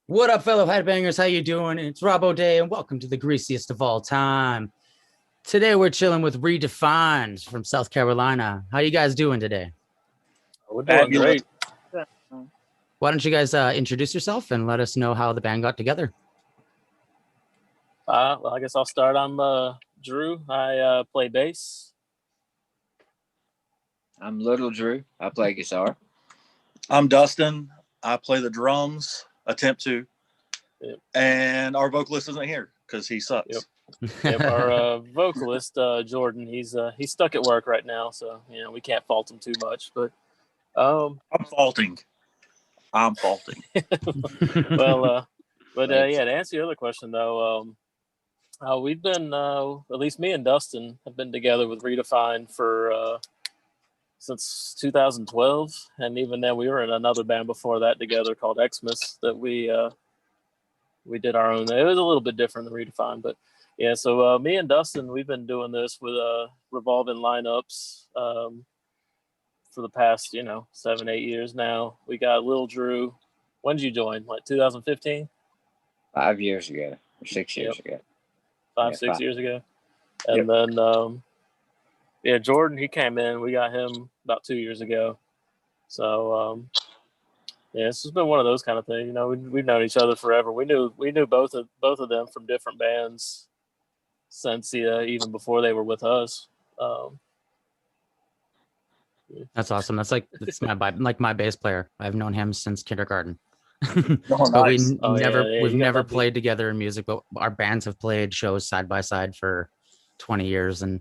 What up, fellow headbangers? How you doing? It's Robb Day, and welcome to the greasiest of all time. Today we're chilling with Redefined from South Carolina. How you guys doing today? We're doing great. Why don't you guys introduce yourself and let us know how the band got together? Well, I guess I'll start. I'm Drew. I play bass. I'm Little Drew. I play guitar. I'm Dustin. I play the drums, attempt to. Yep. And our vocalist isn't here because he sucks. Yep. Our vocalist, Jordan, he's stuck at work right now, so we can't fault him too much. But I'm faulting. well, to answer your other question though, we've been at least me and Dustin have been together with Redefind for since 2012, and even then we were in another band before that together called Xmas that we did our own. It was a little bit different than Redefined, but yeah. So me and Dustin, we've been doing this with revolving lineups for the past 7-8 years now. We got Lil Drew. When did you join? Like 2015? 5 years ago or 6 years ago. 6 years ago. And then Jordan, he came in. We got him about 2 years ago. So this has been one of those kind of things. We've known each other forever. We knew both of them from different bands since even before they were with us. That's awesome. That's my bass player. I've known him since kindergarten. Oh, But nice. we've never played together in music, but our bands have played shows side by side for 20 years. And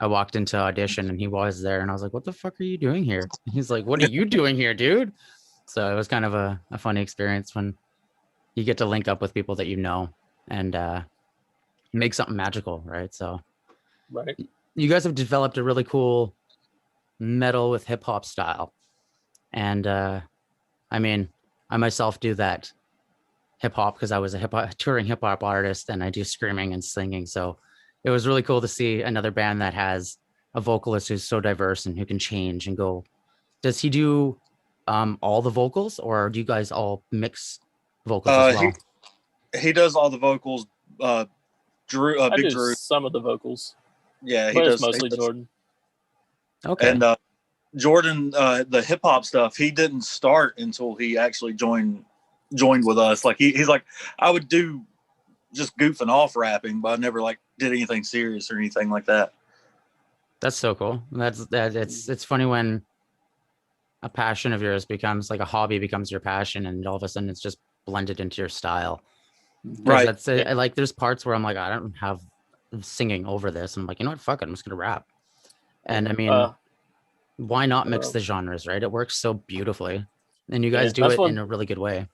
I walked into audition and he was there and I was like, what the fuck are you doing here? And he's like, what are you doing here, dude? So it was kind of a funny experience when you get to link up with people that you know and make something magical, right? So right. You guys have developed a really cool metal with hip hop style. And I myself do that hip hop because I was a touring hip hop artist and I do screaming and singing. So it was really cool to see another band that has a vocalist who's so diverse and who can change and go. Does he do all the vocals, or do you guys all mix vocals as well? He does all the vocals. Drew, I Big do Drew. some of the vocals. Yeah, but it's mostly Jordan. Okay. And Jordan, the hip hop stuff, he didn't start until he actually joined with us. Like he's like, I would do just goofing off rapping, but I never did anything serious or anything like that. That's so cool. It's funny when a passion of yours becomes like a hobby, becomes your passion, and all of a sudden it's just blended into your style. Right. That's like there's parts where I'm like, I don't have singing over this. I'm like, you know what? Fuck it. I'm just gonna rap. And I mean, why not mix the genres, right? It works so beautifully, and you guys do it in a really good way.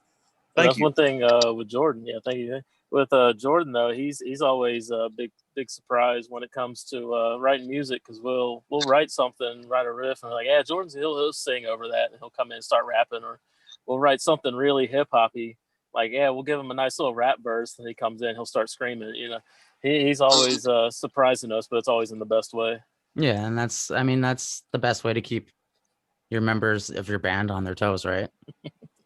That's one thing with Jordan. Yeah, thank you. With Jordan though, he's always a big surprise when it comes to writing music, because we'll write something, write a riff, and we're like, yeah, Jordan's he'll sing over that, and he'll come in and start rapping, or we'll write something really hip hoppy, like we'll give him a nice little rap verse, and he comes in, he'll start screaming. He's always surprising us, but it's always in the best way. Yeah, and that's the best way to keep your members of your band on their toes, right?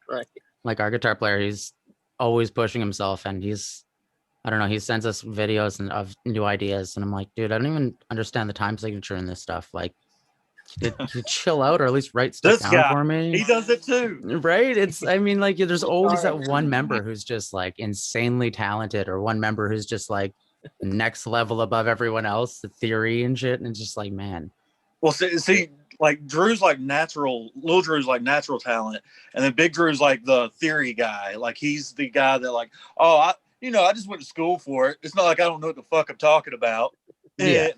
Right. Like our guitar player, he's always pushing himself, and he sends us videos and of new ideas, and I'm like, dude, I don't even understand the time signature in this stuff. Like, you chill out, or at least write stuff down for me. He does it too, right? There's always that one member who's just like insanely talented, or one member who's just like next level above everyone else, the theory and shit, and it's just like, man. Well, see, like Drew's like natural, Lil Drew's like natural talent, and then Big Drew's like the theory guy. Like he's the guy that like, I just went to school for it. It's not like I don't know what the fuck I'm talking about. Yeah,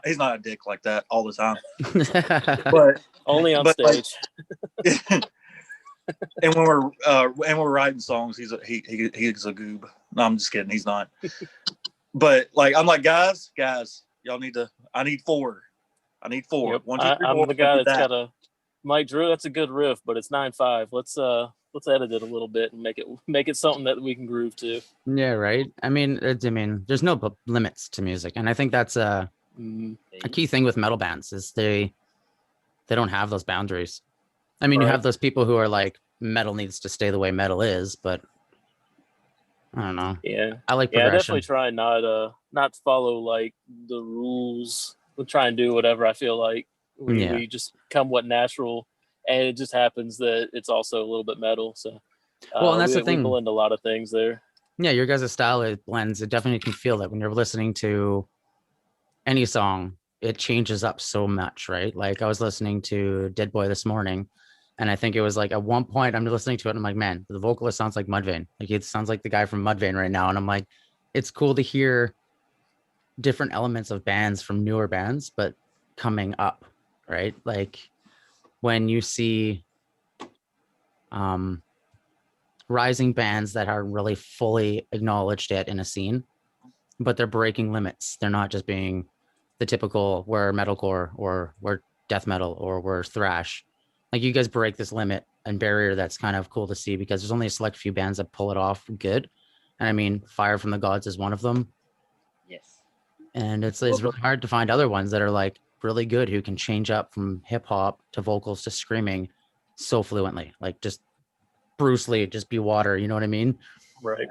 he's not a dick like that all the time, but only on stage. And when we're writing songs, he's a goob. No, I'm just kidding. He's not. But I'm like, guys, y'all I need four. Yep. 1, 2, 3, 4. I'm the guy that's got a Mike Drew. That's a good riff, but it's 9/5. Let's edit it a little bit and make it something that we can groove to. Yeah, right. I mean, there's no limits to music, and I think that's a key thing with metal bands is they don't have those boundaries. I mean, you have those people who are like, metal needs to stay the way metal is, but I don't know. Yeah, I like yeah. I progression. definitely try not follow like the rules. We'll try and do whatever I feel like. We just come what natural, and it just happens that it's also a little bit metal. So Well, and that's the we thing. blend a lot of things there. Yeah, your guys' style, it blends. It definitely can feel that when you're listening to any song, it changes up so much, right? Like I was listening to Dead Boy this morning, and I think it was like at one point I'm listening to it and I'm like, man, the vocalist sounds like Mudvayne. Like it sounds like the guy from Mudvayne right now. And I'm like, it's cool to hear different elements of bands from newer bands, but coming up, right? Like when you see rising bands that are really fully acknowledged yet in a scene, but they're breaking limits. They're not just being the typical we're metalcore or we're death metal or we're thrash. Like you guys break this limit and barrier that's kind of cool to see because there's only a select few bands that pull it off good. And I mean, Fire from the Gods is one of them. Yes. And it's really hard to find other ones that are like really good who can change up from hip hop to vocals to screaming so fluently. Like just Bruce Lee, just be water. You know what I mean? Right.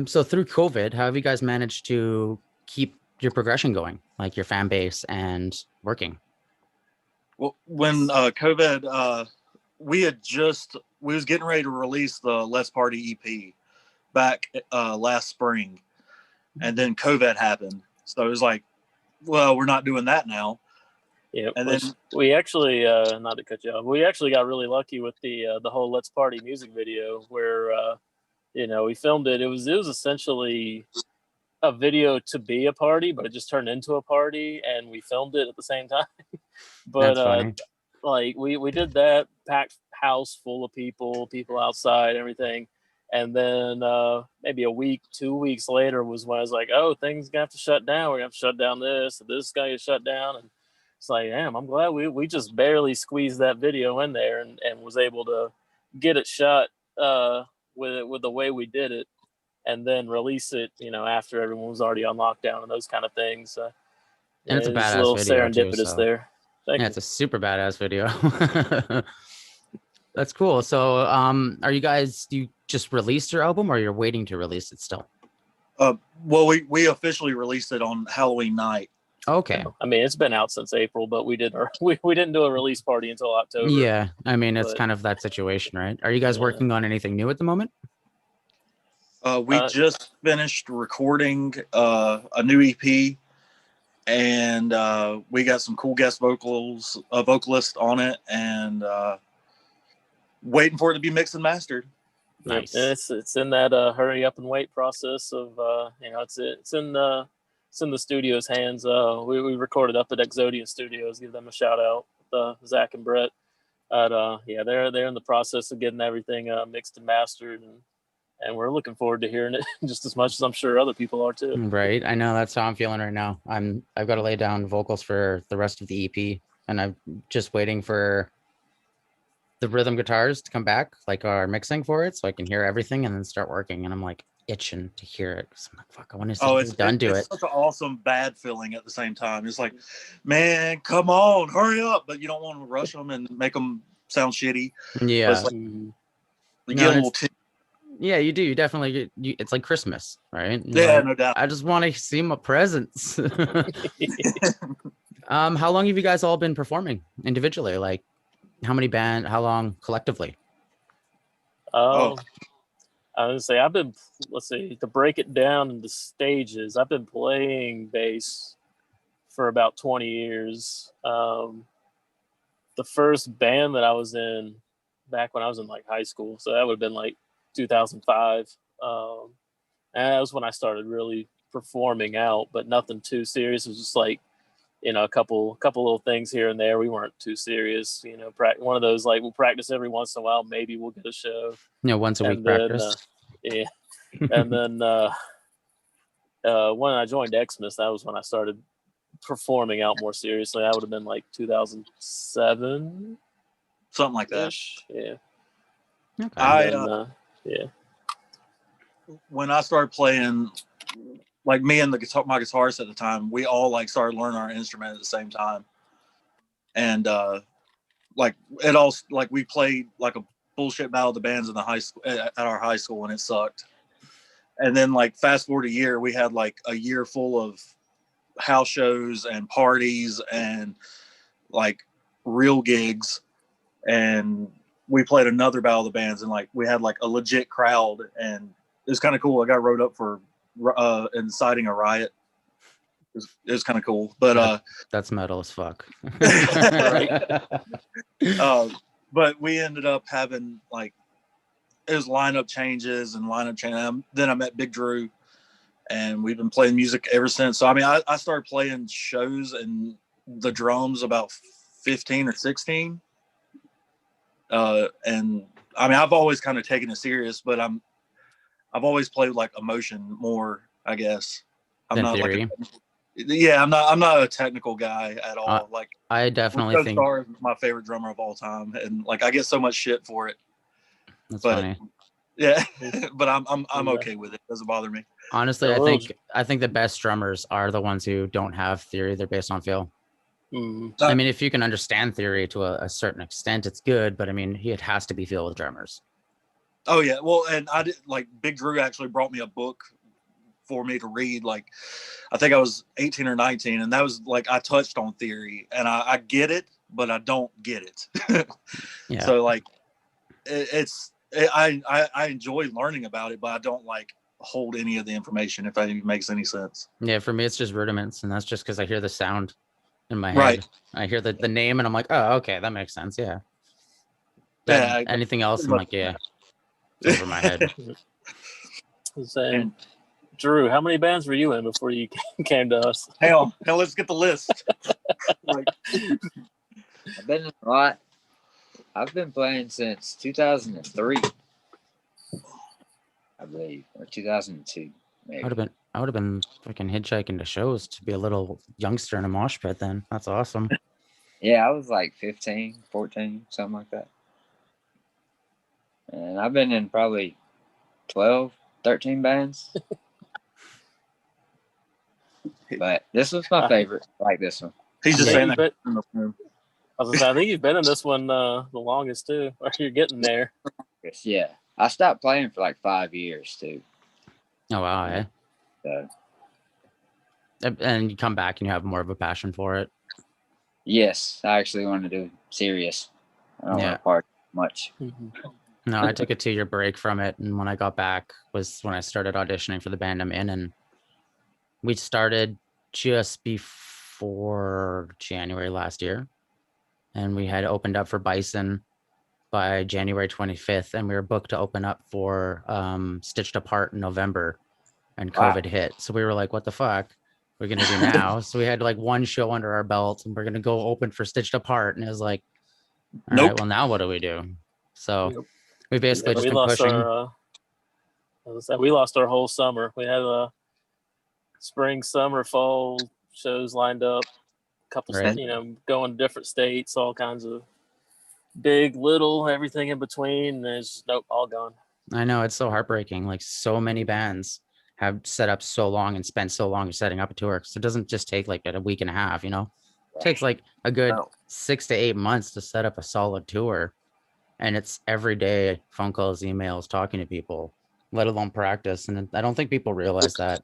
So through COVID, how have you guys managed to keep your progression going, like your fan base and working? Well, when COVID, we was getting ready to release the Let's Party EP back last spring, and then COVID happened. So it was like, well, we're not doing that now. Yeah, And then we actually, not to cut you off, we actually got really lucky with the whole Let's Party music video where we filmed it. It was essentially a video to be a party, but it just turned into a party, and we filmed it at the same time. But That's funny. like we did that, packed house full of people outside, everything. And then maybe a week, 2 weeks later was when I was like, oh, things gonna have to shut down. We're gonna have to shut down this is gonna get shut down. And it's like, damn, I'm glad we just barely squeezed that video in there and was able to get it shot with the way we did it, and then release it, after everyone was already on lockdown and those kind of things. And it's a a badass little video too. serendipitous So there. Thank yeah, you. it's a super badass video. That's cool. So are you guys, you just released your album or you're waiting to release it still? Well, we officially released it on Halloween night. Okay. I mean, it's been out since April, but we didn't do a release party until October. Yeah, I mean, it's kind of that situation, right? Are you guys working on anything new at the moment? We just finished recording a new EP, and we got some cool guest vocalist on it, and waiting for it to be mixed and mastered. Nice. And it's in that hurry up and wait process of it's in the studio's hands. We recorded up at Exodian Studios. Give them a shout out, Zach and Brett. They're in the process of getting everything mixed and mastered, and we're looking forward to hearing it just as much as I'm sure other people are too. Right. I know that's how I'm feeling right now. I've got to lay down vocals for the rest of the EP, and I'm just waiting for the rhythm guitars to come back, like our mixing for it, so I can hear everything and then start working. And I'm like itching to hear it. I'm like, fuck, I want to see it's done to it. It's such an awesome bad feeling at the same time. It's like, man, come on, hurry up, but you don't want to rush them and make them sound shitty. Yeah. It's like, you get a little yeah, you do. You definitely it's like Christmas, right? Yeah, like, no doubt. I just want to see my presents. How long have you guys all been performing individually? Like how long collectively? I was gonna say to break it down into stages, I've been playing bass for about 20 years. The first band that I was in back when I was in like high school, so that would have been like 2005. And that was when I started really performing out, but nothing too serious. It was just like, a couple little things here and there. We weren't too serious, one of those, like, we'll practice every once in a while. Maybe we'll get a show. Once a week practice. Yeah. And then when I joined Xmas, that was when I started performing out more seriously. That would have been like 2007. Something like that. Yeah. Okay. When I started playing, like me and my guitarist at the time, we all like started learning our instrument at the same time. And we played like a bullshit battle of the bands in the high school at our high school, and it sucked. And then like fast forward a year, we had like a year full of house shows and parties and like real gigs. And we played another Battle of the Bands, and like we had like a legit crowd, and it was kind of cool. I got wrote up for inciting a riot. It was kind of cool, but that's metal as fuck. But we ended up having like, it was lineup changes and lineup change. Then I met Big Drew, and we've been playing music ever since. So I mean, I started playing shows and the drums about 15 or 16. And I mean, I've always kind of taken it serious, but I've always played like emotion more, I guess. I'm not theory. I'm not a technical guy at all. Like, I definitely think Star is my favorite drummer of all time, and like I get so much shit for it. That's funny. Yeah, but I'm okay with it. It doesn't bother me. Honestly, I think the best drummers are the ones who don't have theory. They're based on feel. I mean, if you can understand theory to a certain extent, it's good. But I mean, it has to be feel with drummers. Oh yeah, well, and I did like Big Drew actually brought me a book for me to read. Like, I think I was 18 or 19, and that was like I touched on theory, and I get it, but I don't get it. Yeah. So like, I enjoy learning about it, but I don't like hold any of the information, if that even makes any sense. Yeah, for me, it's just rudiments, and that's just because I hear the sound in my head. Right. I hear the name, and I'm like, oh, okay, that makes sense. Yeah. Yeah. Anything else, I'm like, yeah, it's over my head. Saying, Drew, how many bands were you in before you came to us? Hell, let's get the list. Like, I've been in a lot. I've been playing since 2003, I believe, or 2002, maybe. I would have been freaking hitchhiking to shows to be a little youngster in a mosh pit then. That's awesome. Yeah, I was like 15, 14, something like that. And I've been in probably 12, 13 bands. But this was my favorite. I like this one. he's just saying that. I think you've been in this one the longest too, or you're getting there. Yeah, I stopped playing for like 5 years too. Oh wow, eh? So, and you come back and you have more of a passion for it. yes, I actually want to do serious. I don't want to party much. No, I took a 2-year break from it, and when I got back was when I started auditioning for the band I'm in, and we started just before January last year, and we had opened up for Bison by January 25th, and we were booked to open up for Stitched Apart in November, and COVID hit. So we were like, what the fuck we're gonna do now? So we had like one show under our belt, and we're gonna go open for Stitched Apart, and it was like, all right, well, now what do we do? So we basically just been pushing. We lost our whole summer. We had spring, summer, fall shows lined up. A couple, going to different states, all kinds of big, little, everything in between. There's all gone. I know, it's so heartbreaking. Like, so many bands have set up so long and spent so long setting up a tour. So it doesn't just take like a week and a half, It takes like a good 6 to 8 months to set up a solid tour. And it's every day phone calls, emails, talking to people, let alone practice. And I don't think people realize that,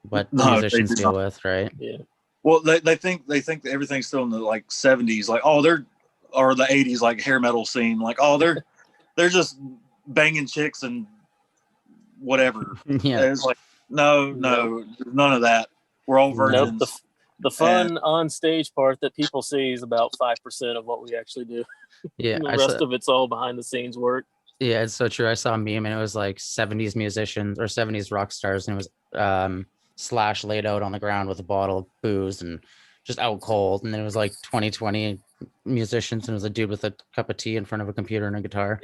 but musicians deal with, right? Yeah. Well, they think that everything's still in the like 70s, like, or the 80s, like hair metal scene, like, they're just banging chicks and whatever. Yeah. It's like, no, none of that. We're all virgins. Nope. The fun on stage part that people see is about 5% of what we actually do. Yeah. The rest of it's all behind the scenes work. Yeah, it's so true. I saw a meme, and it was like 70s musicians or 70s rock stars, and it was Slash laid out on the ground with a bottle of booze and just out cold. And then it was like 2020 musicians, and it was a dude with a cup of tea in front of a computer and a guitar.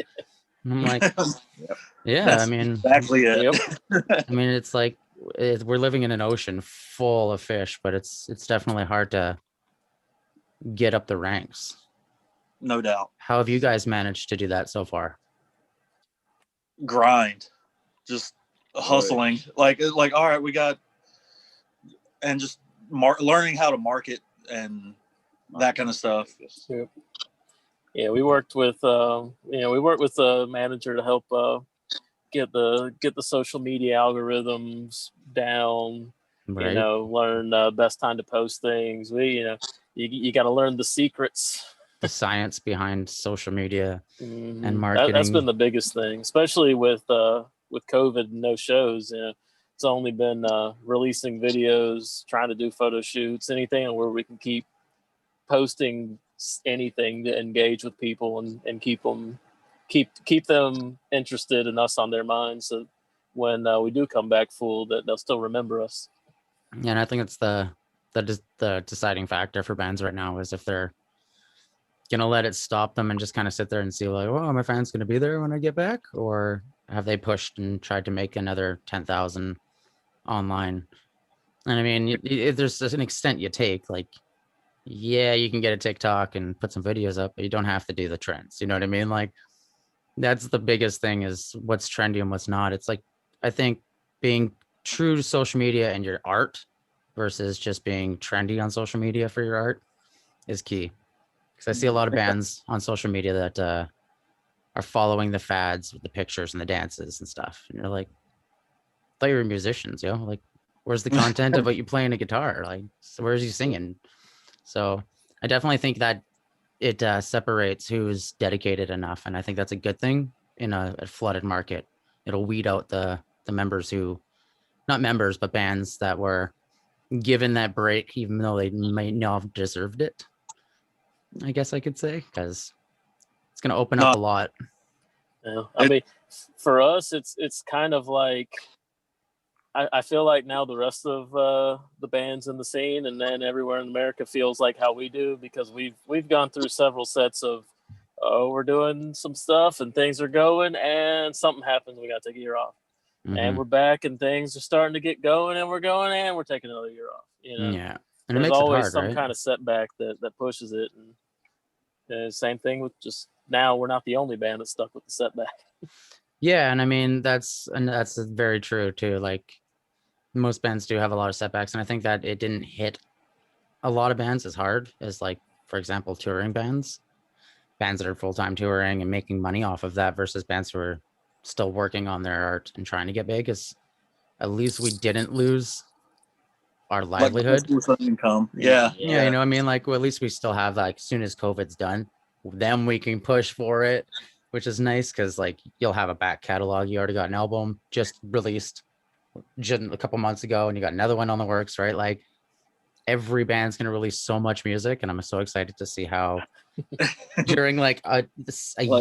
And I'm like, yeah, That's I mean, exactly it. I mean, it's like we're living in an ocean full of fish, but it's definitely hard to get up the ranks. No doubt. How have you guys managed to do that so far? Grind, just hustling. Like, all right, we got, and just learning how to market and that kind of stuff. Yeah, we worked with a manager to help get the social media algorithms down. Right. You know, learn best time to post things. You got to learn the secrets, the science behind social media mm-hmm. and marketing. That's been the biggest thing, especially with COVID and no shows. You know, it's only been releasing videos, trying to do photo shoots, anything where we can keep posting anything to engage with people and keep them interested in us on their minds, so when we do come back full, that they'll still remember us. Yeah, and I think it's the deciding factor for bands right now is if they're gonna let it stop them and just kind of sit there and see like, oh, my fans gonna be there when I get back, or have they pushed and tried to make another 10,000 online? And I mean, there's an extent you take, like, yeah, you can get a TikTok and put some videos up, but you don't have to do the trends. You know what I mean? Like, that's the biggest thing is what's trendy and what's not. It's like, I think being true to social media and your art versus just being trendy on social media for your art is key. Because I see a lot of bands on social media that are following the fads with the pictures and the dances and stuff. And you're like, I thought you were musicians, yo. Like, where's the content of what you playing a guitar? Like, so where's you singing? So I definitely think that it separates who's dedicated enough. And I think that's a good thing in a flooded market. It'll weed out the members who, not members, but bands that were given that break, even though they might not have deserved it, I guess I could say, because it's going to open up a lot. Yeah. I mean, for us, it's kind of like, I feel like now the rest of the bands in the scene and then everywhere in America feels like how we do, because we've gone through several sets of, oh, we're doing some stuff and things are going and something happens, we got to take a year off. Mm-hmm. And we're back and things are starting to get going and we're going and we're taking another year off. You know? Yeah. And there's it makes always it hard, some right? kind of setback that pushes it. And same thing with just now, we're not the only band that's stuck with the setback. Yeah. And I mean, that's very true too. Like, most bands do have a lot of setbacks, and I think that it didn't hit a lot of bands as hard as, like, for example, touring bands that are full-time touring and making money off of that versus bands who are still working on their art and trying to get big. Is at least we didn't lose our livelihood, like income. Yeah, you know what I mean? Like, well, at least we still have, like, as soon as COVID's done, then we can push for it, which is nice because, like, you'll have a back catalog. You already got an album just released a couple months ago and you got another one on the works, right? Like, every band's gonna release so much music, and I'm so excited to see how during like a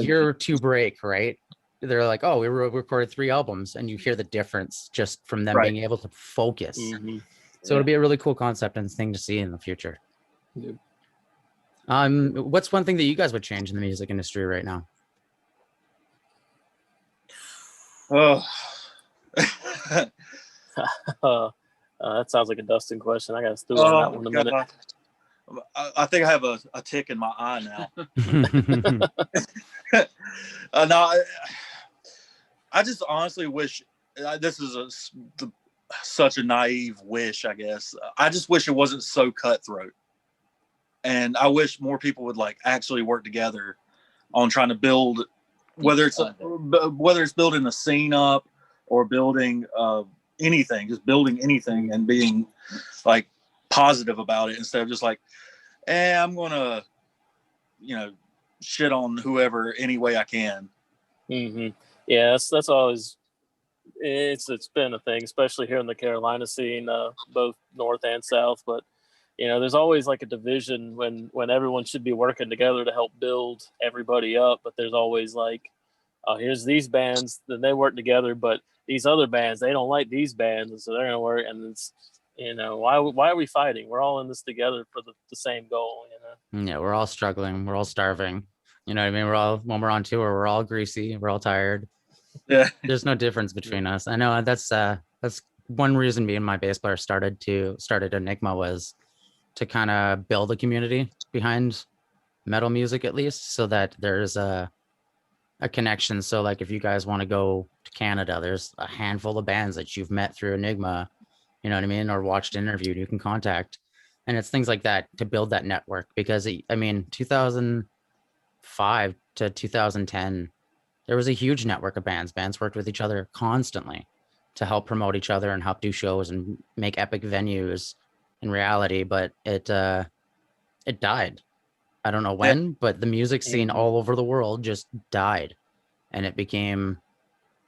year or two break, right, they're like, oh, we recorded 3 albums, and you hear the difference just from them being able to focus. Mm-hmm. So it'll be a really cool concept and thing to see in the future. What's one thing that you guys would change in the music industry right now? Oh. That sounds like a Dustin question. I got to stew on that one in a minute. I think I have a tick in my eye now. No, I just honestly wish, this is such a naive wish, I guess. I just wish it wasn't so cutthroat. And I wish more people would, like, actually work together on trying to build, whether it's building a scene up or building anything, just building anything and being, like, positive about it instead of just like, I'm gonna, shit on whoever any way I can. Mm-hmm. Yeah, that's always, it's been a thing, especially here in the Carolina scene, both north and south. But there's always like a division when everyone should be working together to help build everybody up. But there's always like, here's these bands, then they work together, but these other bands, they don't like these bands, and so they're gonna work. And it's, why are we fighting? We're all in this together for the same goal. Yeah, we're all struggling. We're all starving. You know what I mean? When we're on tour, we're all greasy. We're all tired. Yeah. There's no difference between us. I know that's one reason me and my bass player started Enigma, was to kind of build a community behind metal music, at least, so that there's a connection. So, like, if you guys want to go to Canada, there's a handful of bands that you've met through Enigma, you know what I mean, or watched, interviewed, you can contact. And it's things like that to build that network, because 2005 to 2010, there was a huge network of bands. Bands worked with each other constantly to help promote each other and help do shows and make epic venues in reality. But it died. I don't know when, but the music scene all over the world just died, and it became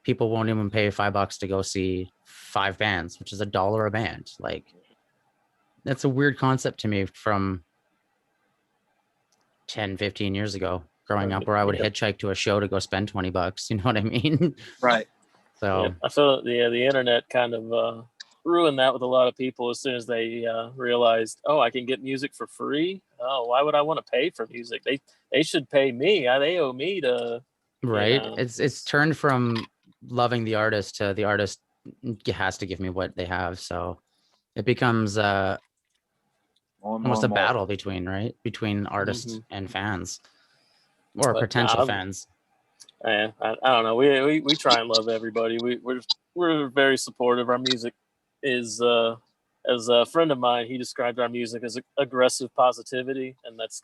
people won't even pay $5 to go see 5 bands, which is $1 a band. Like, that's a weird concept to me from 10, 15 years ago growing up, where I would hitchhike to a show to go spend $20. You know what I mean? Right. So Yeah, I feel the internet kind of ruined that with a lot of people as soon as they realized, oh, I can get music for free. Oh, why would I want to pay for music? They should pay me. They owe me to. right. You know. It's turned from loving the artist to the artist has to give me what they have. So it becomes almost a battle between artists and fans, or But, potential fans. I don't know. We try and love everybody. We're very supportive. Our music is as a friend of mine, he described our music as aggressive positivity, and that's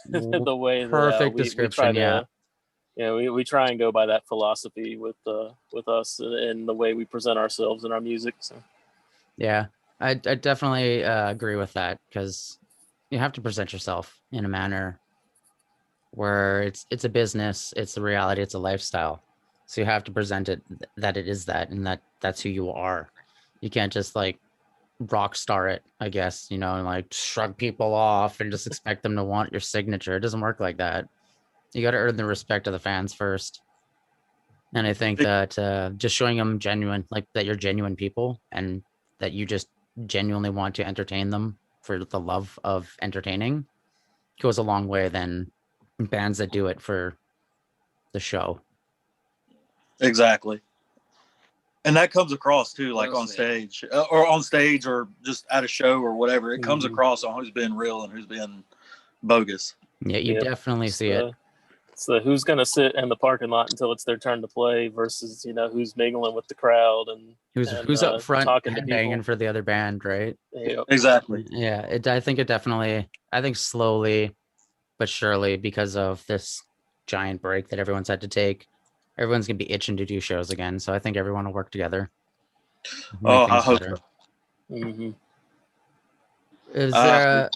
the way that we try to. We try and go by that philosophy with us and the way we present ourselves in our music. So. Yeah, I definitely agree with that, because you have to present yourself in a manner where it's a business, it's a reality, it's a lifestyle. So you have to present it that it is that, and that's who you are. You can't just like rock star it, I guess, and like shrug people off and just expect them to want your signature. It doesn't work like that. You got to earn the respect of the fans first. And I think that just showing them like that you're genuine people, and that you just genuinely want to entertain them for the love of entertaining, goes a long way than bands that do it for the show. Exactly. And that comes across too, like on stage or just at a show or whatever. It comes across on who's been real and who's been bogus. Yeah, you definitely see it. So who's going to sit in the parking lot until it's their turn to play versus, who's mingling with the crowd and who's up front talking to banging for the other band, right? Yep. Exactly. Yeah, I think slowly but surely, because of this giant break that everyone's had to take, everyone's going to be itching to do shows again. So I think everyone will work together. I hope so. Mm-hmm. Is there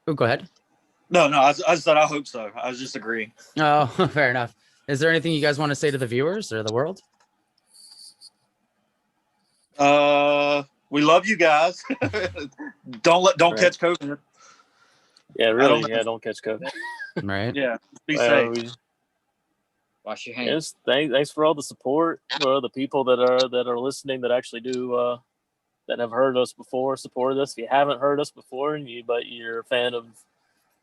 go ahead. No, I said I hope so. I was just agreeing. Oh, fair enough. Is there anything you guys want to say to the viewers or the world? We love you guys. Don't catch COVID. Yeah, really. Don't catch COVID. Right. Yeah. Be safe. Wash your hands. Yes, thanks for all the support, for the people that are listening, that actually do that have heard us before, supported us. If you haven't heard us before but you're a fan of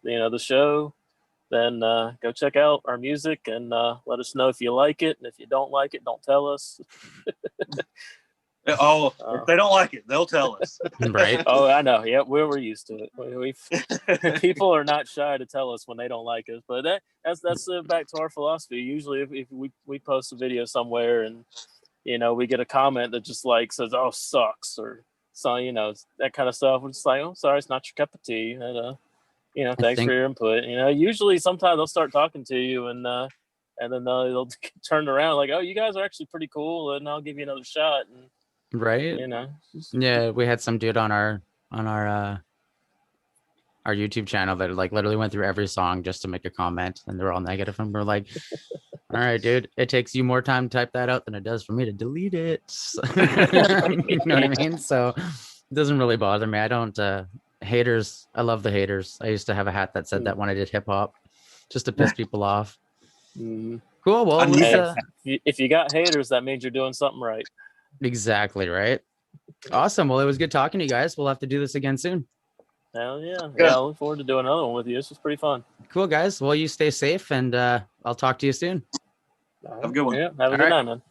the show, then go check out our music and let us know if you like it, and if you don't like it, don't tell us. If they don't like it, they'll tell us. Right. Oh, I know. Yeah, we're used to it. People are not shy to tell us when they don't like us, but that's back to our philosophy. Usually, if we post a video somewhere and we get a comment that just like says, "Oh, sucks," or so that kind of stuff, we're just like, "Oh, sorry, it's not your cup of tea," and thanks for your input. Usually sometimes they'll start talking to you and then they'll turn around like, "Oh, you guys are actually pretty cool, and I'll give you another shot." And right. Yeah, we had some dude on our YouTube channel that like literally went through every song just to make a comment, and they're all negative, and we're like, all right, dude, it takes you more time to type that out than it does for me to delete it. You know what I mean? So it doesn't really bother me. I don't haters, I love the haters. I used to have a hat that said that when I did hip hop, just to piss people off. Cool. Well, if you got haters, that means you're doing something right. Exactly right. Awesome. Well, it was good talking to you guys. We'll have to do this again soon. Hell yeah. I look forward to doing another one with you. This was pretty fun. Cool, guys. Well, you stay safe, and I'll talk to you soon. Have a good one. Yeah, have a good night, man.